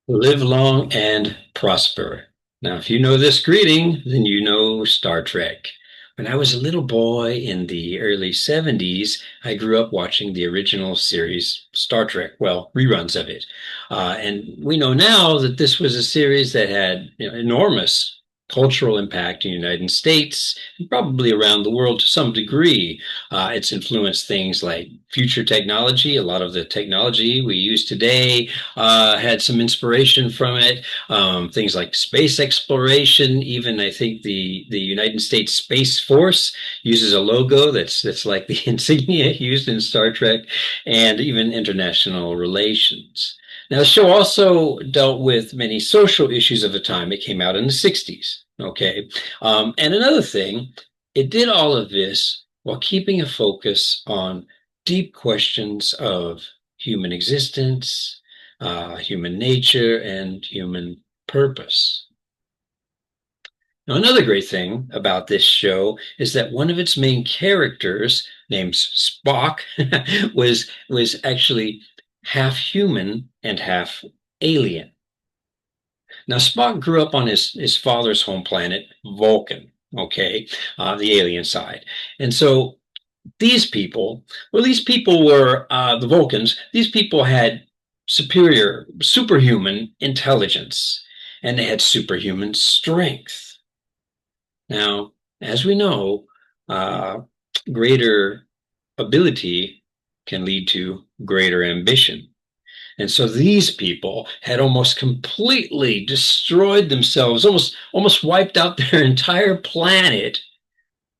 Live long and prosper. Now, if you know this greeting, then you know Star Trek. When I was a little boy in the early 70s, I grew up watching the original series Star Trek, well, reruns of it. And we know now that this was a series that had enormous cultural impact in the United States and probably around the world to some degree. It's influenced things like future technology. A lot of the technology we use today had some inspiration from it. Things like space exploration, even I think the United States Space Force uses a logo that's like the insignia used in Star Trek, and even international relations. Now, the show also dealt with many social issues of the time. It came out in the 60s. Okay. And another thing, it did all of this while keeping a focus on deep questions of human existence, human nature, and human purpose. Now, another great thing about this show is that one of its main characters, named Spock, was actually half human and half alien. Now, Spock grew up on his father's home planet, Vulcan, okay, the alien side. And so these people were the Vulcans. These people had superhuman intelligence, and they had superhuman strength. Now, as we know, uh, greater ability can lead to greater ambition. And so these people had almost completely destroyed themselves, almost wiped out their entire planet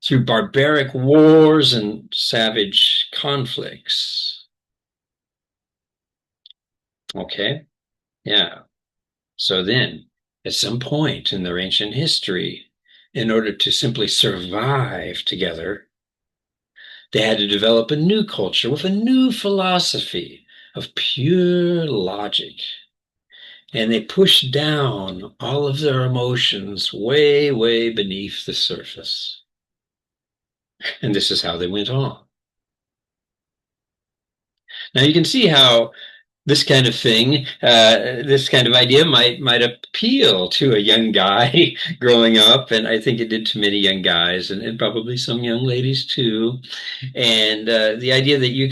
through barbaric wars and savage conflicts. Okay, yeah. So then, at some point in their ancient history, in order to simply survive together, they had to develop a new culture with a new philosophy of pure logic. And they pushed down all of their emotions way, way beneath the surface. And this is how they went on. Now you can see how this kind of thing, this kind of idea might appeal to a young guy growing up, and I think it did to many young guys and probably some young ladies too. And the idea that you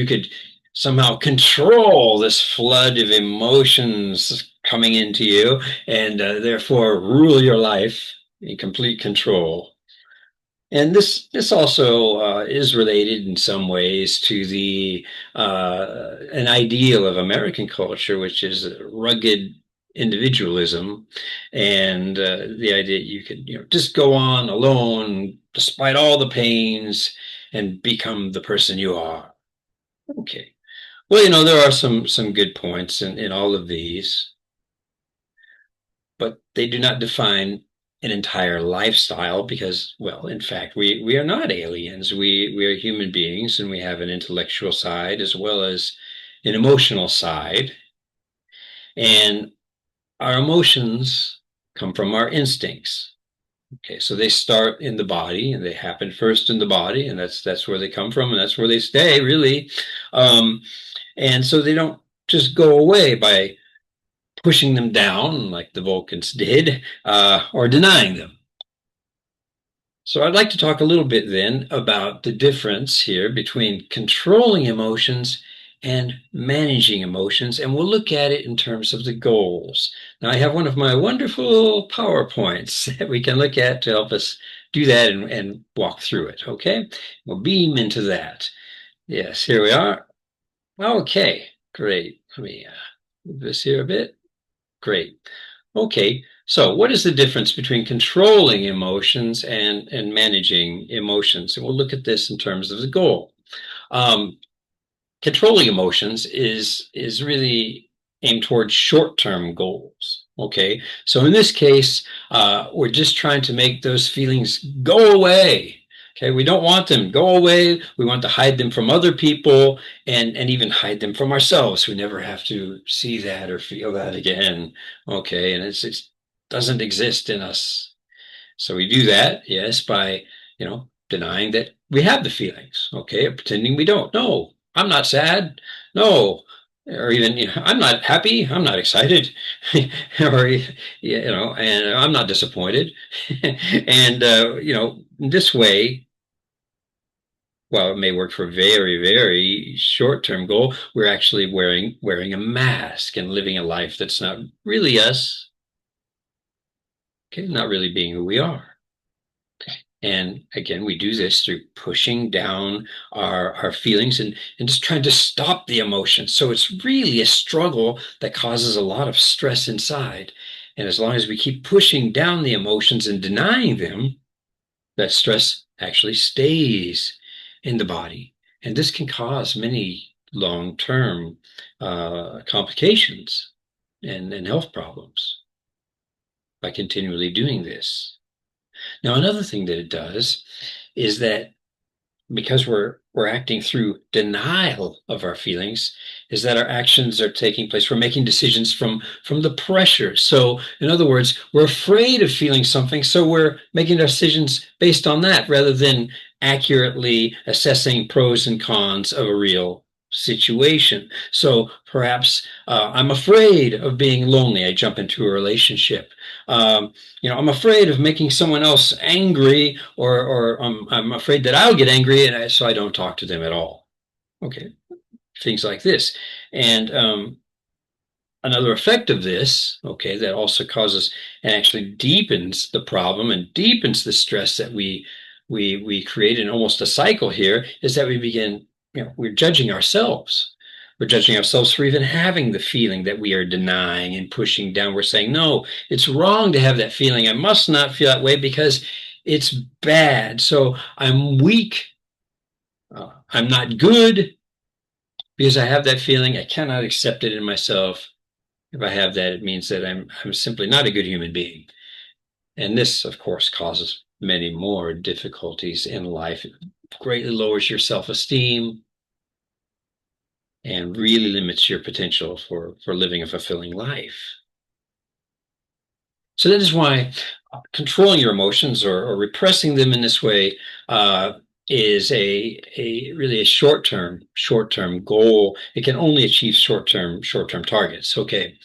could somehow control this flood of emotions coming into you, and therefore rule your life in complete control. And this also is related in some ways to the an ideal of American culture, which is rugged individualism, and the idea you could just go on alone despite all the pains and become the person you are. Okay. Well, there are some good points in all of these, but they do not define an entire lifestyle because, well, in fact, we are not aliens. We are human beings, and we have an intellectual side as well as an emotional side. And our emotions come from our instincts. Okay, so they start in the body, and they happen first in the body, and that's where they come from, and that's where they stay, really. Um, and so they don't just go away by pushing them down like the Vulcans did, or denying them. So I'd like to talk a little bit then about the difference here between controlling emotions and managing emotions, and we'll look at it in terms of the goals. Now, I have one of my wonderful PowerPoints that we can look at to help us do that and walk through it, okay? We'll beam into that. Yes, here we are. Okay, great. Let me move this here a bit. Great. Okay, so what is the difference between controlling emotions and managing emotions? And we'll look at this in terms of the goal. Um, Controlling emotions is really aimed towards short-term goals. Okay, so in this case, we're just trying to make those feelings go away. Okay, we don't want them go away. We want to hide them from other people and even hide them from ourselves. We never have to see that or feel that again. Okay, and it doesn't exist in us. So we do that, yes, by denying that we have the feelings. Okay, or pretending we don't. No, I'm not sad. No, or even, I'm not happy, I'm not excited, or, and I'm not disappointed. And, this way, while it may work for a very, very short-term goal, we're actually wearing a mask and living a life that's not really us, okay, not really being who we are. And again, we do this through pushing down our feelings and just trying to stop the emotions. So it's really a struggle that causes a lot of stress inside. And as long as we keep pushing down the emotions and denying them, that stress actually stays in the body. And this can cause many long-term complications and health problems by continually doing this. Now, another thing that it does is that because we're acting through denial of our feelings, is that our actions are taking place. We're making decisions from the pressure. So, in other words, we're afraid of feeling something, so we're making decisions based on that rather than accurately assessing pros and cons of a real situation. So perhaps I'm afraid of being lonely. I jump into a relationship. Um, I'm afraid of making someone else angry, or I'm afraid that I'll get angry, and so I don't talk to them at all. Okay, things like this. And another effect of this, okay, that also causes and actually deepens the problem and deepens the stress that we create in almost a cycle here, is that we begin, we're judging ourselves. We're judging ourselves for even having the feeling that we are denying and pushing down. We're saying, no, it's wrong to have that feeling. I must not feel that way because it's bad. So I'm weak. I'm not good because I have that feeling. I cannot accept it in myself. If I have that, it means that I'm simply not a good human being. And this, of course, causes many more difficulties in life. It greatly lowers your self-esteem and really limits your potential for living a fulfilling life. So that is why controlling your emotions or repressing them in this way is a really a short term goal. It can only achieve short term targets. Okay,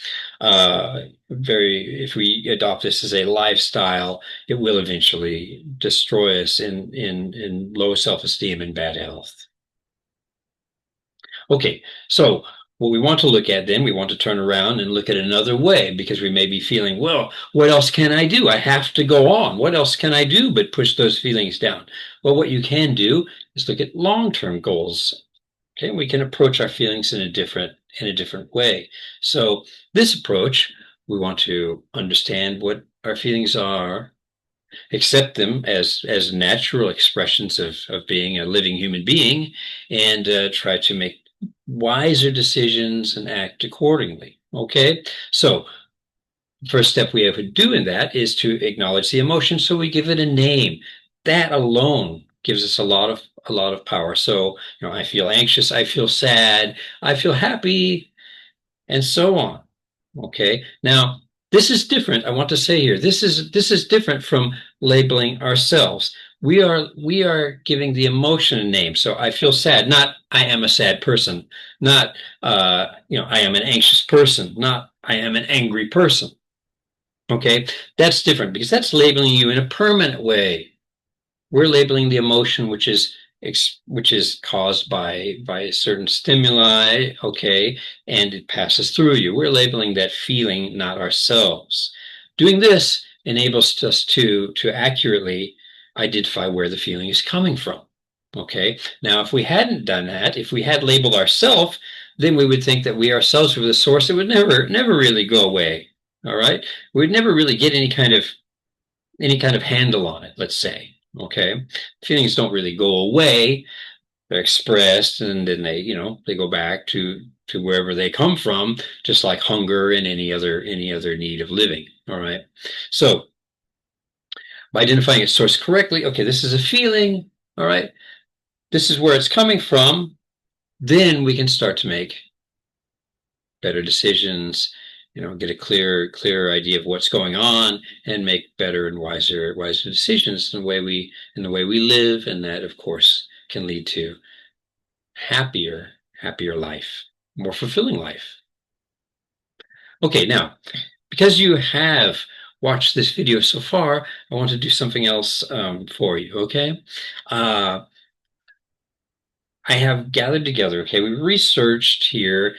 very if we adopt this as a lifestyle, it will eventually destroy us in low self-esteem and bad health. Okay, so what we want to look at then, we want to turn around and look at another way, because we may be feeling, well, what else can I do? I have to go on. What else can I do but push those feelings down? Well, what you can do is look at long-term goals. Okay, we can approach our feelings in a different way. So this approach, we want to understand what our feelings are, accept them as natural expressions of being a living human being, and try to make wiser decisions and act accordingly. Okay, so first step we have to do in that is to acknowledge the emotion, so we give it a name. That alone gives us a lot of power. So, I feel anxious, I feel sad, I feel happy, and so on. Okay. Now, this is different. I want to say here, this is different from labeling ourselves. We are giving the emotion a name. So I feel sad, not I am a sad person, not I am an anxious person, not I am an angry person. Okay. That's different because that's labeling you in a permanent way. We're labeling the emotion, which is caused by a certain stimuli, okay, and it passes through you. We're labeling that feeling, not ourselves. Doing this enables us to accurately identify where the feeling is coming from. Okay. Now, if we hadn't done that, if we had labeled ourselves, then we would think that we ourselves were the source. It would never really go away. All right. We'd never really get any kind of handle on it, let's say. Okay. Feelings don't really go away. They're expressed, and then they go back to wherever they come from, just like hunger and any other need of living. All right. So by identifying its source correctly, okay, this is a feeling. All right. This is where it's coming from. Then we can start to make better decisions, get a clear idea of what's going on, and make better and wiser decisions in the way we live, and that, of course, can lead to happier life. more fulfilling life. Okay, now, because you have watched this video so far, I want to do something else for you, okay? Uh, I have gathered together, okay, we researched here,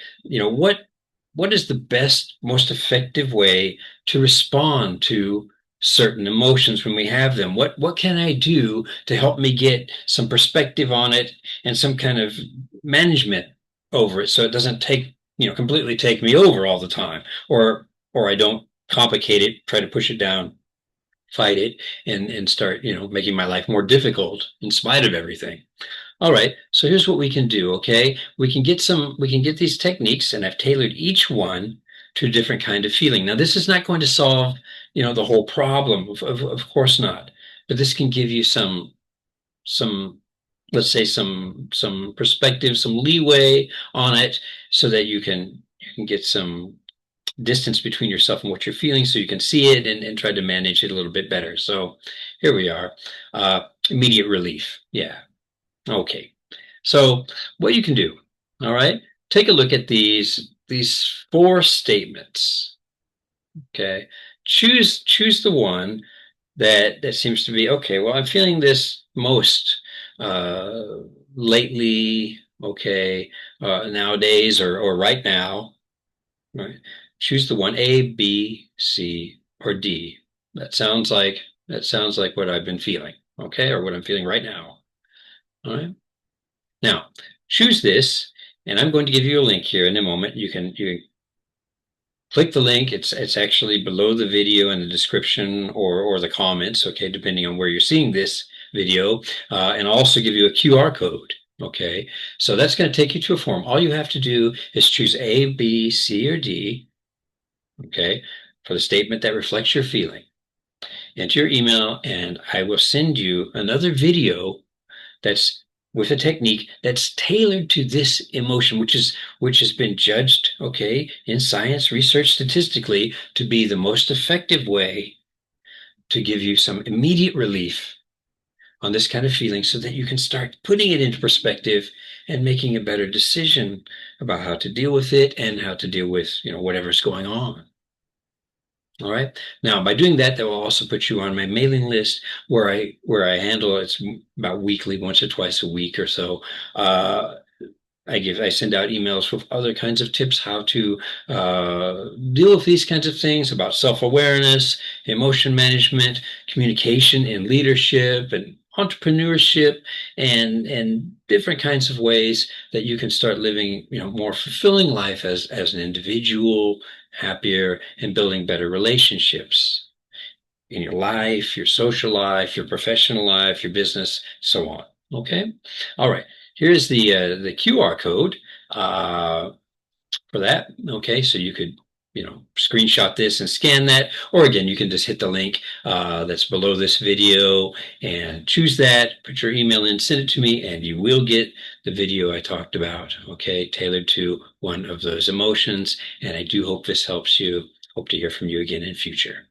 what is the best, most effective way to respond to certain emotions when we have them? What can I do to help me get some perspective on it and some kind of management over it so it doesn't completely take me over all the time, or I don't complicate it, try to push it down, fight it, and start, making my life more difficult in spite of everything. All right, so here's what we can do, okay? We can get these techniques, and I've tailored each one to a different kind of feeling. Now, this is not going to solve, the whole problem, of course not. But this can give you some, let's say some perspective, some leeway on it, so that you can get some distance between yourself and what you're feeling, so you can see it and try to manage it a little bit better. So here we are. Immediate relief. Yeah. Okay. So what you can do, all right, take a look at these four statements. Okay. Choose the one that seems to be okay. Well, I'm feeling this most uh, lately. Okay, nowadays or right now. Right. Choose the one A, B, C, or D. That sounds like what I've been feeling. Okay, or what I'm feeling right now. All right. Now, choose this, and I'm going to give you a link here in a moment. You can click the link. It's actually below the video in the description or the comments, okay, depending on where you're seeing this video, and I'll also give you a QR code. Okay, so that's going to take you to a form. All you have to do is choose A, B, C, or D, okay, for the statement that reflects your feeling. Enter your email, and I will send you another video that's with a technique that's tailored to this emotion, which has been judged, okay, in science research statistically to be the most effective way to give you some immediate relief on this kind of feeling, so that you can start putting it into perspective and making a better decision about how to deal with it and how to deal with, whatever's going on. All right. Now, by doing that, that will also put you on my mailing list, where I handle it's about weekly, once or twice a week or so. Uh, I send out emails with other kinds of tips how to deal with these kinds of things about self-awareness, emotion management, communication and leadership, and entrepreneurship, and different kinds of ways that you can start living, more fulfilling life as an individual, happier, and building better relationships in your life, your social life, your professional life, your business, so on. Okay. All right. Here's the QR code for that. Okay, so you could, screenshot this and scan that, or again, you can just hit the link that's below this video and choose that, put your email in, send it to me, and you will get the video I talked about, okay, tailored to one of those emotions. And I do hope this helps you. Hope to hear from you again in future.